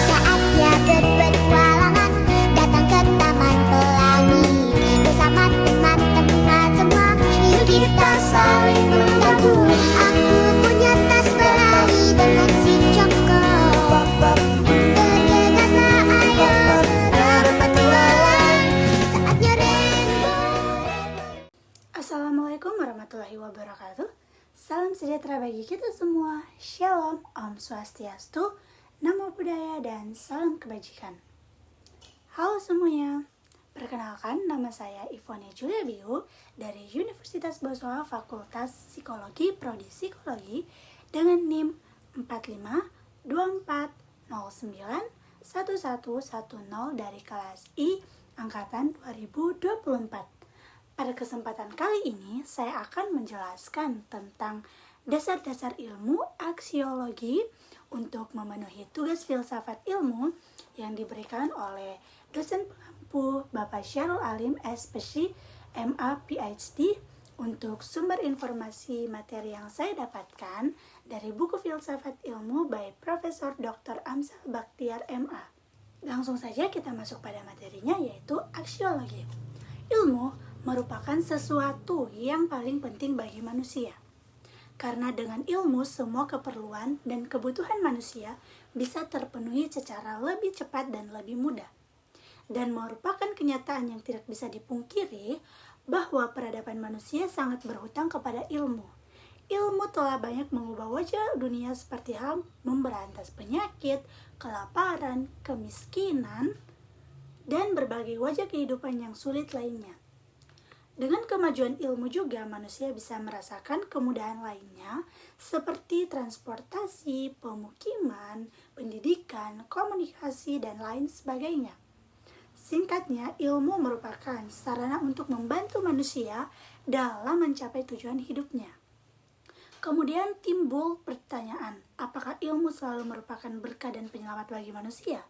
Saatnya berpetualangan, datang ke Taman Pelangi. Bersama teman-teman semua, yuk kita saling membantu. Aku punya tas berlari dengan si Joko. Bergegaslah ayo berpetualang, saatnya rainbow. Assalamualaikum warahmatullahi wabarakatuh. Salam sejahtera bagi kita semua. Shalom, Om Swastiastu, Namo Buddhaya, dan salam kebajikan. Halo semuanya, perkenalkan nama saya Ivone Julia Biu dari Universitas Boswa Fakultas Psikologi Prodi Psikologi dengan NIM 4524091110 dari kelas I Angkatan 2024. Pada kesempatan kali ini, saya akan menjelaskan tentang dasar-dasar ilmu aksiologi untuk memenuhi tugas filsafat ilmu yang diberikan oleh dosen pengampu Bapak Syarul Alim, SPC, MA, PhD, untuk sumber informasi materi yang saya dapatkan dari buku Filsafat Ilmu by Profesor Dr. Amsal Bakhtiar, MA. Langsung saja kita masuk pada materinya, yaitu aksiologi. Ilmu merupakan sesuatu yang paling penting bagi manusia. Karena dengan ilmu semua keperluan dan kebutuhan manusia bisa terpenuhi secara lebih cepat dan lebih mudah. Dan merupakan kenyataan yang tidak bisa dipungkiri bahwa peradaban manusia sangat berhutang kepada ilmu. Ilmu telah banyak mengubah wajah dunia seperti hal memberantas penyakit, kelaparan, kemiskinan, dan berbagai wajah kehidupan yang sulit lainnya. Dengan kemajuan ilmu juga manusia bisa merasakan kemudahan lainnya seperti transportasi, pemukiman, pendidikan, komunikasi, dan lain sebagainya. Singkatnya, ilmu merupakan sarana untuk membantu manusia dalam mencapai tujuan hidupnya. Kemudian timbul pertanyaan, apakah ilmu selalu merupakan berkah dan penyelamat bagi manusia?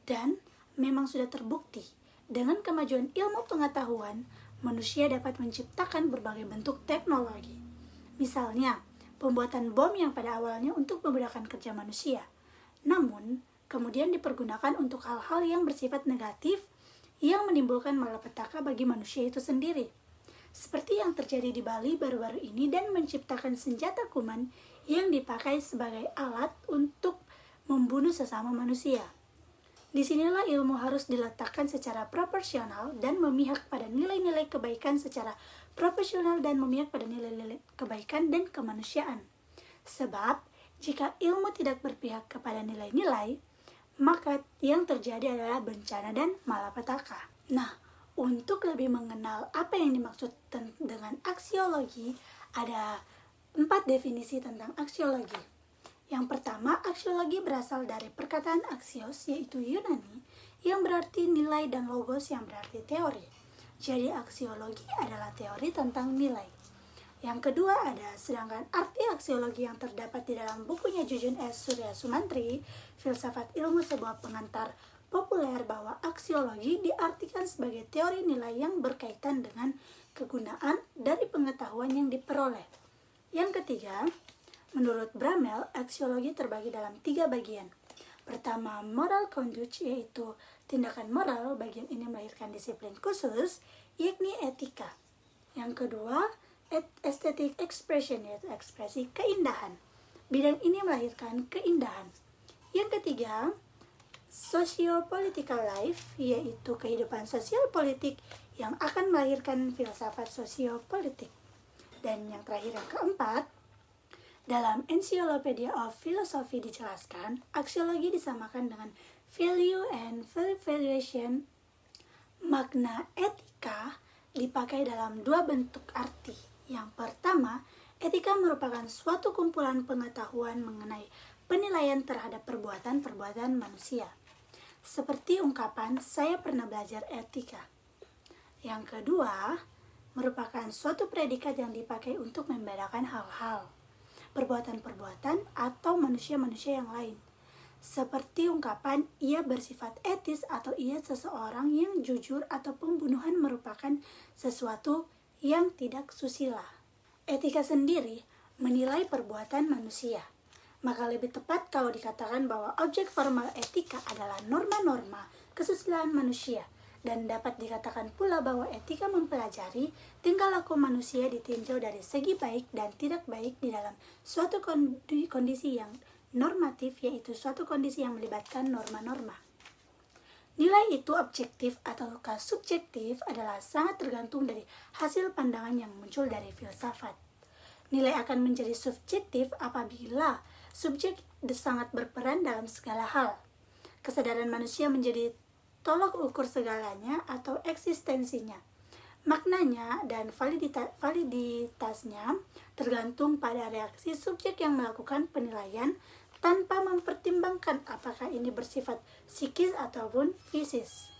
Dan memang sudah terbukti, dengan kemajuan ilmu pengetahuan, manusia dapat menciptakan berbagai bentuk teknologi. Misalnya, pembuatan bom yang pada awalnya untuk memudahkan kerja manusia, namun kemudian dipergunakan untuk hal-hal yang bersifat negatif yang menimbulkan malapetaka bagi manusia itu sendiri. Seperti yang terjadi di Bali baru-baru ini dan menciptakan senjata kuman yang dipakai sebagai alat untuk membunuh sesama manusia. Disinilah ilmu harus diletakkan secara proporsional dan memihak pada nilai-nilai kebaikan secara profesional dan memihak pada nilai-nilai kebaikan dan kemanusiaan. Sebab, jika ilmu tidak berpihak kepada nilai-nilai, maka yang terjadi adalah bencana dan malapetaka. Nah, untuk lebih mengenal apa yang dimaksud dengan aksiologi, ada 4 definisi tentang aksiologi. Yang pertama, aksiologi berasal dari perkataan aksios, yaitu Yunani, yang berarti nilai, dan logos yang berarti teori. Jadi aksiologi adalah teori tentang nilai. Yang kedua sedangkan arti aksiologi yang terdapat di dalam bukunya Jujun S. Surya Sumantri, Filsafat Ilmu Sebuah Pengantar Populer, bahwa aksiologi diartikan sebagai teori nilai yang berkaitan dengan kegunaan dari pengetahuan yang diperoleh. Yang ketiga, menurut Bramel, aksiologi terbagi dalam 3 bagian. Pertama, moral conduct, yaitu tindakan moral. Bagian ini melahirkan disiplin khusus, yakni etika. Yang kedua, aesthetic expression, yaitu ekspresi keindahan. Bidang ini melahirkan keindahan. Yang ketiga, socio-political life, yaitu kehidupan sosial politik yang akan melahirkan filsafat sosiopolitik. Dan yang terakhir, yang keempat, dalam Encyclopedia of Philosophy dijelaskan, aksiologi disamakan dengan value and valuation. Makna etika dipakai dalam 2 bentuk arti. Yang pertama, etika merupakan suatu kumpulan pengetahuan mengenai penilaian terhadap perbuatan-perbuatan manusia. Seperti ungkapan, saya pernah belajar etika. Yang kedua, merupakan suatu predikat yang dipakai untuk membedakan hal-hal, perbuatan-perbuatan, atau manusia-manusia yang lain. Seperti ungkapan, ia bersifat etis, atau ia seseorang yang jujur, atau pembunuhan merupakan sesuatu yang tidak susila. Etika sendiri menilai perbuatan manusia. Maka lebih tepat kalau dikatakan bahwa objek formal etika adalah norma-norma kesusilaan manusia, dan dapat dikatakan pula bahwa etika mempelajari tingkah laku manusia ditinjau dari segi baik dan tidak baik di dalam suatu kondisi yang normatif, yaitu suatu kondisi yang melibatkan norma-norma. Nilai itu objektif ataukah subjektif adalah sangat tergantung dari hasil pandangan yang muncul dari filsafat. Nilai akan menjadi subjektif apabila subjek sangat berperan dalam segala hal. Kesadaran manusia menjadi tolok ukur segalanya atau eksistensinya. Maknanya dan validitasnya tergantung pada reaksi subjek yang melakukan penilaian tanpa mempertimbangkan apakah ini bersifat psikis ataupun fisis.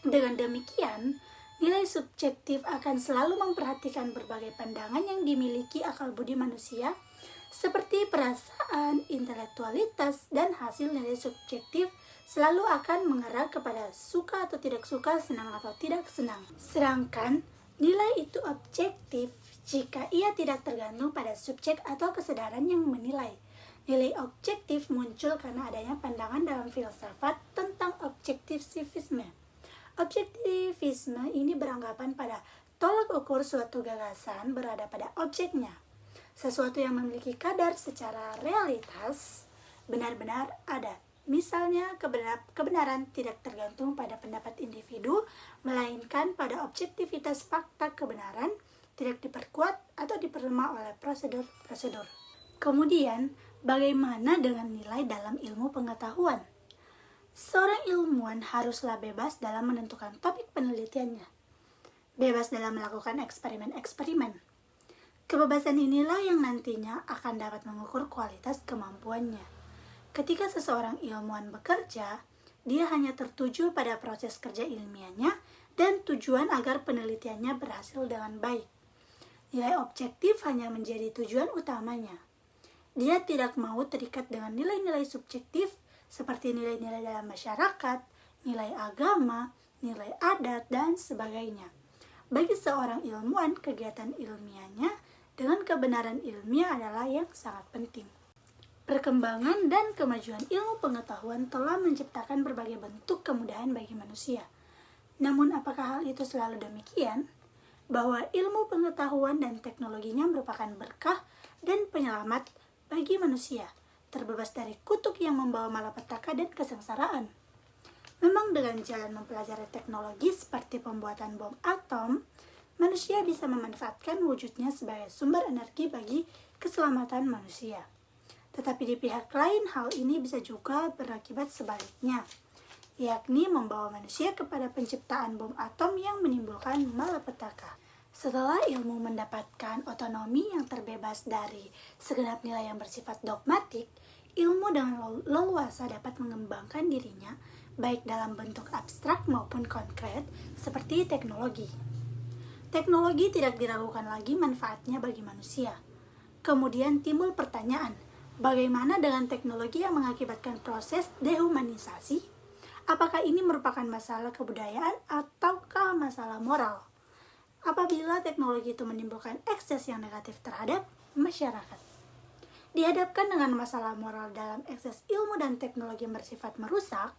Dengan demikian, nilai subjektif akan selalu memperhatikan berbagai pandangan yang dimiliki akal budi manusia, seperti perasaan, intelektualitas, dan hasil nilai subjektif selalu akan mengarah kepada suka atau tidak suka, senang atau tidak senang. Sedangkan nilai itu objektif jika ia tidak tergantung pada subjek atau kesadaran yang menilai. Nilai objektif muncul karena adanya pandangan dalam filsafat tentang objektivisme. Objektivisme ini beranggapan pada tolak ukur suatu gagasan berada pada objeknya. Sesuatu yang memiliki kadar secara realitas benar-benar ada. Misalnya, kebenaran tidak tergantung pada pendapat individu, melainkan pada objektivitas fakta kebenaran, tidak diperkuat atau diperlemah oleh prosedur-prosedur. Kemudian, bagaimana dengan nilai dalam ilmu pengetahuan? Seorang ilmuwan haruslah bebas dalam menentukan topik penelitiannya, bebas dalam melakukan eksperimen-eksperimen. Kebebasan inilah yang nantinya akan dapat mengukur kualitas kemampuannya. Ketika seseorang ilmuwan bekerja, dia hanya tertuju pada proses kerja ilmiahnya dan tujuan agar penelitiannya berhasil dengan baik. Nilai objektif hanya menjadi tujuan utamanya. Dia tidak mau terikat dengan nilai-nilai subjektif seperti nilai-nilai dalam masyarakat, nilai agama, nilai adat, dan sebagainya. Bagi seorang ilmuwan, kegiatan ilmiahnya dengan kebenaran ilmiah adalah yang sangat penting. Perkembangan dan kemajuan ilmu pengetahuan telah menciptakan berbagai bentuk kemudahan bagi manusia. Namun apakah hal itu selalu demikian? Bahwa ilmu pengetahuan dan teknologinya merupakan berkah dan penyelamat bagi manusia, terbebas dari kutuk yang membawa malapetaka dan kesengsaraan. Memang dengan jalan mempelajari teknologi seperti pembuatan bom atom, manusia bisa memanfaatkan wujudnya sebagai sumber energi bagi keselamatan manusia. Tetapi di pihak lain hal ini bisa juga berakibat sebaliknya, yakni membawa manusia kepada penciptaan bom atom yang menimbulkan malapetaka. Setelah ilmu mendapatkan otonomi yang terbebas dari segenap nilai yang bersifat dogmatik, ilmu dengan leluasa dapat mengembangkan dirinya baik dalam bentuk abstrak maupun konkret seperti teknologi. Teknologi tidak diragukan lagi manfaatnya bagi manusia. Kemudian timbul pertanyaan, bagaimana dengan teknologi yang mengakibatkan proses dehumanisasi? Apakah ini merupakan masalah kebudayaan ataukah masalah moral? Apabila teknologi itu menimbulkan ekses yang negatif terhadap masyarakat. Dihadapkan dengan masalah moral dalam ekses ilmu dan teknologi yang bersifat merusak,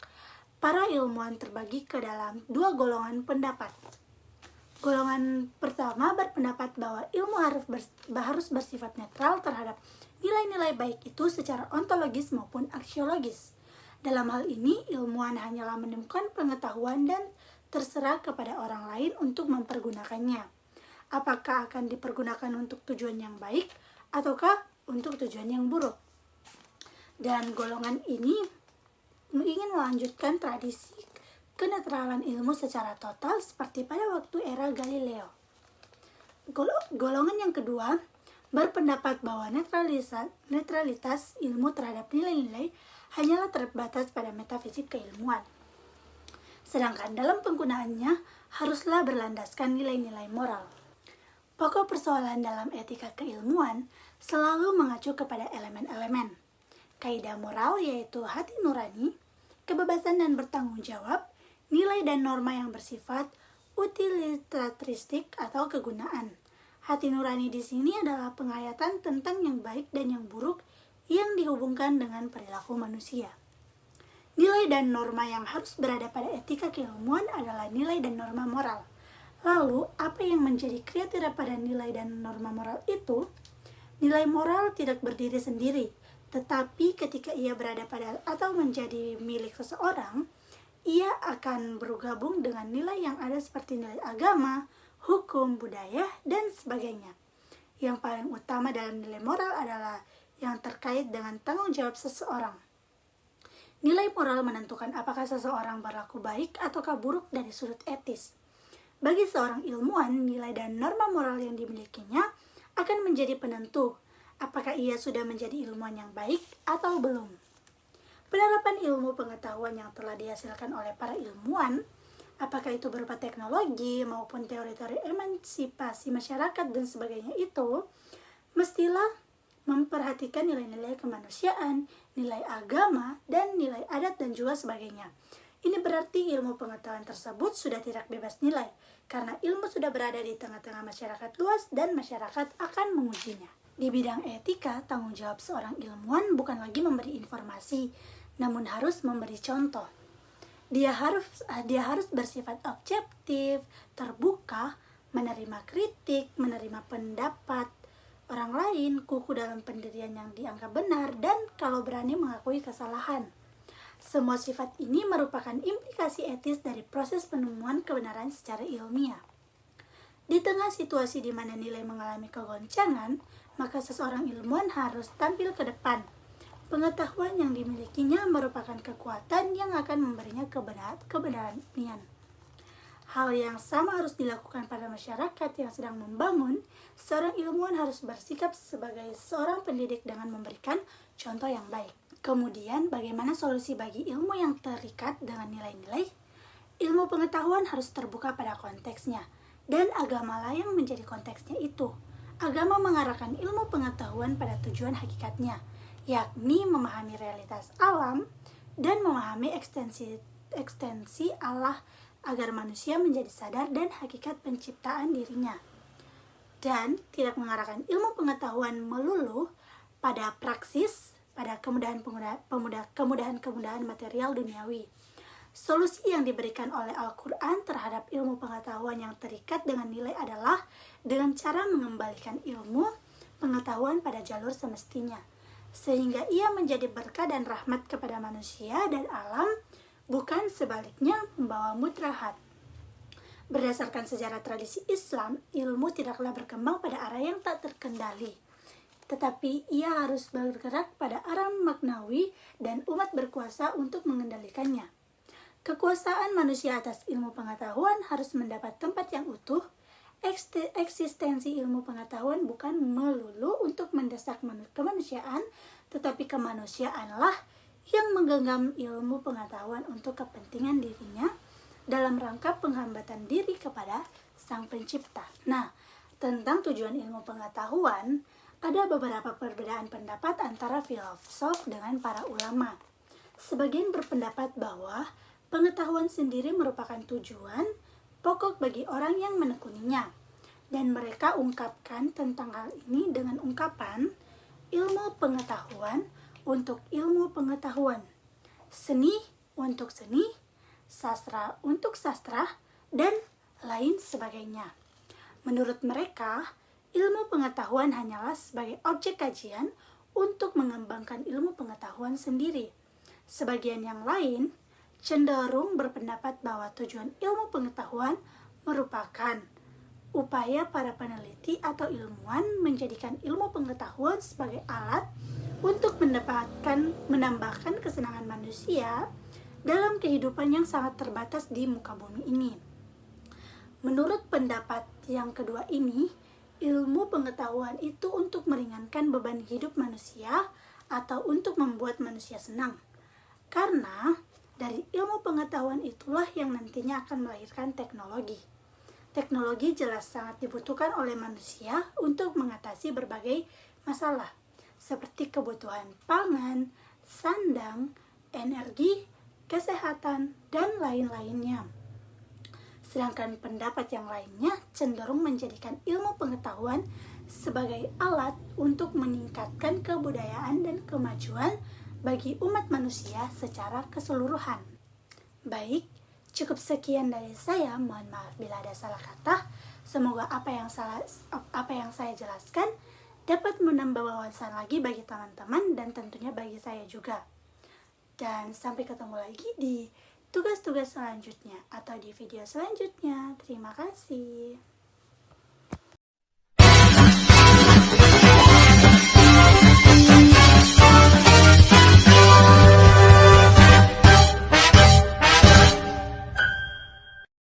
para ilmuwan terbagi ke dalam dua golongan pendapat. Golongan pertama berpendapat bahwa ilmu harus bersifat netral terhadap nilai-nilai baik itu secara ontologis maupun aksiologis. Dalam hal ini, ilmuwan hanyalah menemukan pengetahuan dan terserah kepada orang lain untuk mempergunakannya. Apakah akan dipergunakan untuk tujuan yang baik ataukah untuk tujuan yang buruk. Dan golongan ini ingin melanjutkan tradisi kenetralan ilmu secara total seperti pada waktu era Galileo. Golongan yang kedua berpendapat bahwa netralitas ilmu terhadap nilai-nilai hanyalah terbatas pada metafisik keilmuan. Sedangkan dalam penggunaannya haruslah berlandaskan nilai-nilai moral. Pokok persoalan dalam etika keilmuan selalu mengacu kepada elemen-elemen. Kaidah moral yaitu hati nurani, kebebasan dan bertanggung jawab, nilai dan norma yang bersifat utilitaristik atau kegunaan. Hati nurani di sini adalah penghayatan tentang yang baik dan yang buruk yang dihubungkan dengan perilaku manusia. Nilai dan norma yang harus berada pada etika keilmuan adalah nilai dan norma moral. Lalu, apa yang menjadi kriteria pada nilai dan norma moral itu? Nilai moral tidak berdiri sendiri, tetapi ketika ia berada pada atau menjadi milik seseorang, ia akan bergabung dengan nilai yang ada seperti nilai agama, hukum, budaya, dan sebagainya. Yang paling utama dalam nilai moral adalah yang terkait dengan tanggung jawab seseorang. Nilai moral menentukan apakah seseorang berlaku baik ataukah buruk dari sudut etis. Bagi seorang ilmuwan, nilai dan norma moral yang dimilikinya akan menjadi penentu apakah ia sudah menjadi ilmuwan yang baik atau belum. Penerapan ilmu pengetahuan yang telah dihasilkan oleh para ilmuwan, apakah itu berupa teknologi maupun teori-teori emansipasi masyarakat dan sebagainya itu, mestilah memperhatikan nilai-nilai kemanusiaan, nilai agama, dan nilai adat dan juga sebagainya. Ini berarti ilmu pengetahuan tersebut sudah tidak bebas nilai, karena ilmu sudah berada di tengah-tengah masyarakat luas dan masyarakat akan mengujinya. Di bidang etika, tanggung jawab seorang ilmuwan bukan lagi memberi informasi, namun harus memberi contoh. Dia harus bersifat objektif, terbuka, menerima kritik, menerima pendapat orang lain, kukuh dalam pendirian yang dianggap benar, dan kalau berani mengakui kesalahan. Semua sifat ini merupakan implikasi etis dari proses penemuan kebenaran secara ilmiah. Di tengah situasi di mana nilai mengalami kegoncangan, maka seseorang ilmuwan harus tampil ke depan. Pengetahuan yang dimilikinya merupakan kekuatan yang akan memberinya kebenaran. Hal yang sama harus dilakukan pada masyarakat yang sedang membangun. Seorang ilmuwan harus bersikap sebagai seorang pendidik dengan memberikan contoh yang baik. Kemudian, bagaimana solusi bagi ilmu yang terikat dengan nilai-nilai? Ilmu pengetahuan harus terbuka pada konteksnya, dan agamalah yang menjadi konteksnya itu. Agama mengarahkan ilmu pengetahuan pada tujuan hakikatnya, yakni memahami realitas alam dan memahami ekstensi Allah agar manusia menjadi sadar dan hakikat penciptaan dirinya. Dan tidak mengarahkan ilmu pengetahuan melulu pada praksis, pada kemudahan material duniawi. Solusi yang diberikan oleh Al-Quran terhadap ilmu pengetahuan yang terikat dengan nilai adalah dengan cara mengembalikan ilmu pengetahuan pada jalur semestinya, sehingga ia menjadi berkah dan rahmat kepada manusia dan alam, bukan sebaliknya membawa mudarat. Berdasarkan sejarah tradisi Islam, ilmu tidaklah berkembang pada arah yang tak terkendali, tetapi ia harus bergerak pada arah maknawi dan umat berkuasa untuk mengendalikannya. Kekuasaan manusia atas ilmu pengetahuan harus mendapat tempat yang utuh. Eksistensi ilmu pengetahuan bukan melulu untuk mendesak kemanusiaan, tetapi kemanusiaanlah yang menggenggam ilmu pengetahuan untuk kepentingan dirinya dalam rangka penghambatan diri kepada Sang Pencipta. Nah, tentang tujuan ilmu pengetahuan, ada beberapa perbedaan pendapat antara filosof dengan para ulama. Sebagian berpendapat bahwa pengetahuan sendiri merupakan tujuan pokok bagi orang yang menekuninya, dan mereka ungkapkan tentang hal ini dengan ungkapan ilmu pengetahuan untuk ilmu pengetahuan, seni untuk seni, sastra untuk sastra, dan lain sebagainya. Menurut mereka, ilmu pengetahuan hanyalah sebagai objek kajian untuk mengembangkan ilmu pengetahuan sendiri. Sebagian yang lain cenderung berpendapat bahwa tujuan ilmu pengetahuan merupakan upaya para peneliti atau ilmuwan menjadikan ilmu pengetahuan sebagai alat untuk menambahkan kesenangan manusia dalam kehidupan yang sangat terbatas di muka bumi ini. Menurut pendapat yang kedua ini, ilmu pengetahuan itu untuk meringankan beban hidup manusia atau untuk membuat manusia senang. Karena dari ilmu pengetahuan itulah yang nantinya akan melahirkan teknologi. Teknologi jelas sangat dibutuhkan oleh manusia untuk mengatasi berbagai masalah, seperti kebutuhan pangan, sandang, energi, kesehatan, dan lain-lainnya. Sedangkan pendapat yang lainnya cenderung menjadikan ilmu pengetahuan sebagai alat untuk meningkatkan kebudayaan dan kemajuan bagi umat manusia secara keseluruhan. Baik, cukup sekian dari saya. Mohon maaf bila ada salah kata. Semoga apa yang saya jelaskan dapat menambah wawasan lagi bagi teman-teman dan tentunya bagi saya juga. Dan sampai ketemu lagi di tugas-tugas selanjutnya atau di video selanjutnya. Terima kasih.